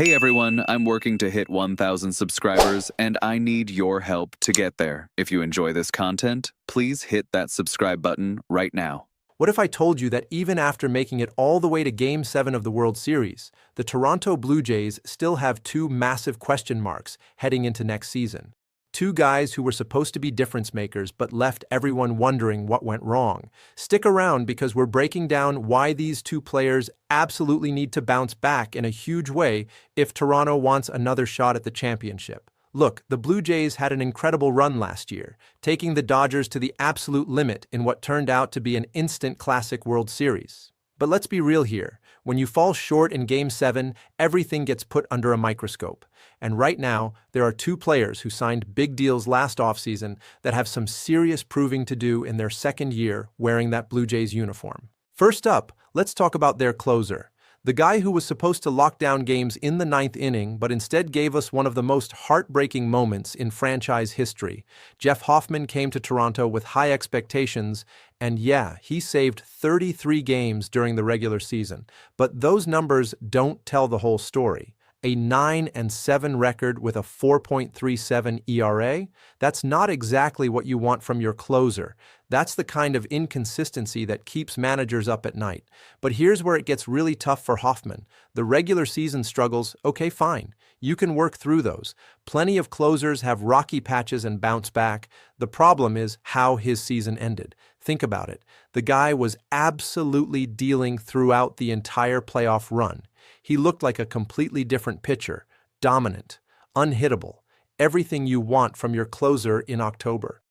Hey everyone, I'm working to hit 1,000 subscribers and I need your help to get there. If you enjoy this content, please hit that subscribe button right now. What if I told you that even after making it all the way to Game 7 of the World Series, the Toronto Blue Jays still have two massive question marks heading into next season? Two guys who were supposed to be difference makers but left everyone wondering what went wrong. Stick around because we're breaking down why these two players absolutely need to bounce back in a huge way if Toronto wants another shot at the championship. Look, the Blue Jays had an incredible run last year, taking the Dodgers to the absolute limit in what turned out to be an instant classic World Series. But let's be real here. When you fall short in Game 7, everything gets put under a microscope. And right now, there are two players who signed big deals last offseason that have some serious proving to do in their second year wearing that Blue Jays uniform. First up, let's talk about their closer. The guy who was supposed to lock down games in the ninth inning but instead gave us one of the most heartbreaking moments in franchise history. Jeff Hoffman came to Toronto with high expectations, and yeah, he saved 33 games during the regular season. But those numbers don't tell the whole story. A 9-7 record with a 4.37 ERA? That's not exactly what you want from your closer. That's the kind of inconsistency that keeps managers up at night. But here's where it gets really tough for Hoffman. The regular season struggles, okay, fine. You can work through those. Plenty of closers have rocky patches and bounce back. The problem is how his season ended. Think about it. The guy was absolutely dealing throughout the entire playoff run. He looked like a completely different pitcher, dominant, unhittable, everything you want from your closer in October.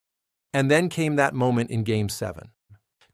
And then came that moment in Game 7.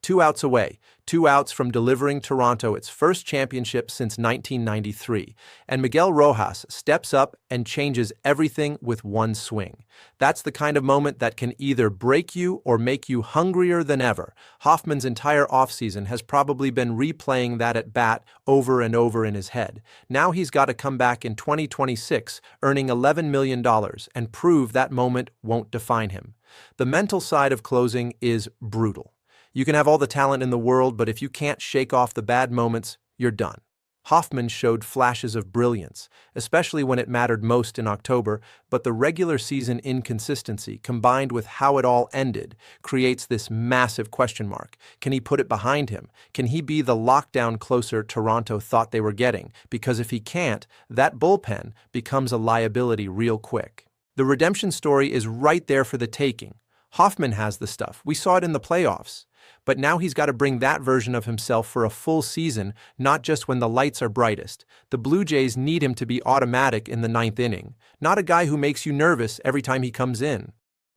2 outs away, 2 outs from delivering Toronto its first championship since 1993, and Miguel Rojas steps up and changes everything with one swing. That's the kind of moment that can either break you or make you hungrier than ever. Hoffman's entire offseason has probably been replaying that at bat over and over in his head. Now he's got to come back in 2026, earning $11 million, and prove that moment won't define him. The mental side of closing is brutal. You can have all the talent in the world, but if you can't shake off the bad moments, you're done. Hoffman showed flashes of brilliance, especially when it mattered most in October, but the regular season inconsistency, combined with how it all ended, creates this massive question mark. Can he put it behind him? Can he be the lockdown closer Toronto thought they were getting? Because if he can't, that bullpen becomes a liability real quick. The redemption story is right there for the taking. Hoffman has the stuff. We saw it in the playoffs. But now he's got to bring that version of himself for a full season, not just when the lights are brightest. The Blue Jays need him to be automatic in the ninth inning, not a guy who makes you nervous every time he comes in.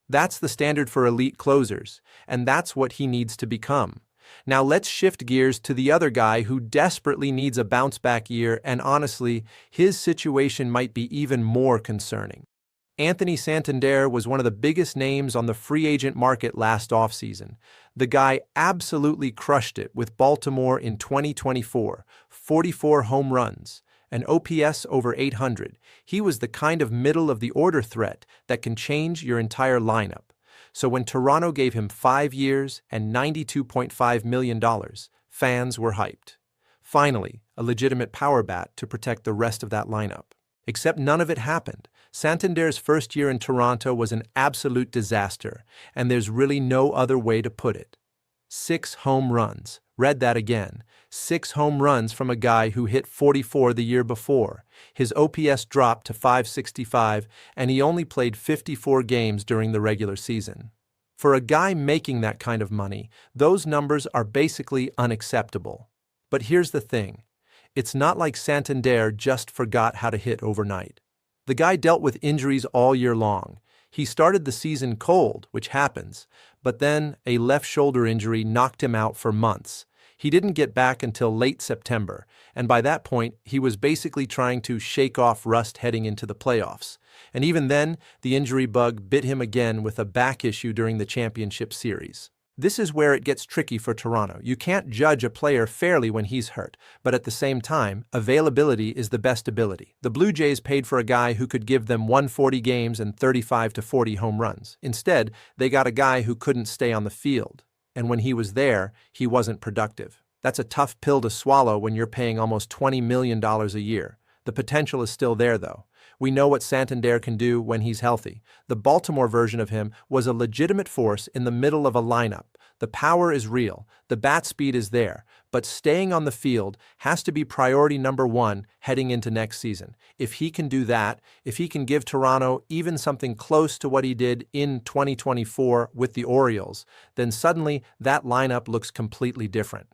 That's the standard for elite closers, and that's what he needs to become. Now let's shift gears to the other guy who desperately needs a bounce-back year, and honestly, his situation might be even more concerning. Anthony Santander was one of the biggest names on the free agent market last offseason. The guy absolutely crushed it with Baltimore in 2024, 44 home runs, an OPS over 800. He was the kind of middle-of-the-order threat that can change your entire lineup. So when Toronto gave him 5 years and $92.5 million, fans were hyped. Finally, a legitimate power bat to protect the rest of that lineup. Except none of it happened. Santander's first year in Toronto was an absolute disaster, and there's really no other way to put it. 6 home runs. Read that again. 6 home runs from a guy who hit 44 the year before. His OPS dropped to 565, and he only played 54 games during the regular season. For a guy making that kind of money, those numbers are basically unacceptable. But here's the thing. It's not like Santander just forgot how to hit overnight. The guy dealt with injuries all year long. He started the season cold, which happens, but then a left shoulder injury knocked him out for months. He didn't get back until late September, and by that point, he was basically trying to shake off rust heading into the playoffs. And even then, the injury bug bit him again with a back issue during the championship series. This is where it gets tricky for Toronto. You can't judge a player fairly when he's hurt, but at the same time, availability is the best ability. The Blue Jays paid for a guy who could give them 140 games and 35 to 40 home runs. Instead, they got a guy who couldn't stay on the field. And when he was there, he wasn't productive. That's a tough pill to swallow when you're paying almost $20 million a year. The potential is still there, though. We know what Santander can do when he's healthy. The Baltimore version of him was a legitimate force in the middle of a lineup. The power is real, the bat speed is there, but staying on the field has to be priority number one heading into next season. If he can do that, if he can give Toronto even something close to what he did in 2024 with the Orioles, then suddenly that lineup looks completely different.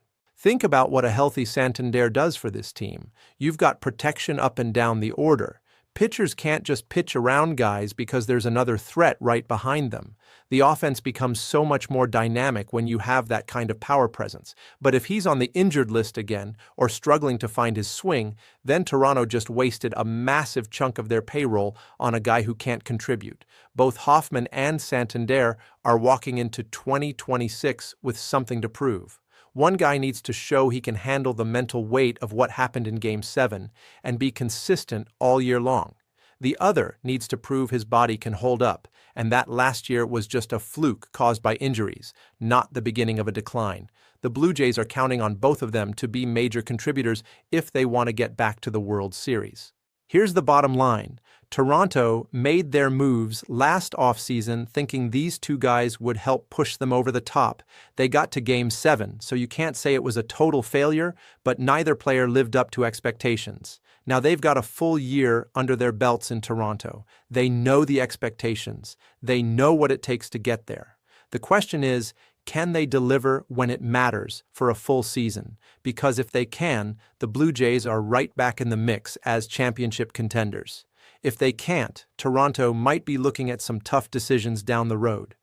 Think about what a healthy Santander does for this team. You've got protection up and down the order. Pitchers can't just pitch around guys because there's another threat right behind them. The offense becomes so much more dynamic when you have that kind of power presence. But if he's on the injured list again or struggling to find his swing, then Toronto just wasted a massive chunk of their payroll on a guy who can't contribute. Both Hoffman and Santander are walking into 2026 with something to prove. One guy needs to show he can handle the mental weight of what happened in Game 7 and be consistent all year long. The other needs to prove his body can hold up, and that last year was just a fluke caused by injuries, not the beginning of a decline. The Blue Jays are counting on both of them to be major contributors if they want to get back to the World Series. Here's the bottom line. Toronto made their moves last offseason thinking these two guys would help push them over the top. They got to Game 7, so you can't say it was a total failure, but neither player lived up to expectations. Now they've got a full year under their belts in Toronto. They know the expectations. They know what it takes to get there. The question is, can they deliver when it matters for a full season? Because if they can, the Blue Jays are right back in the mix as championship contenders. If they can't, Toronto might be looking at some tough decisions down the road.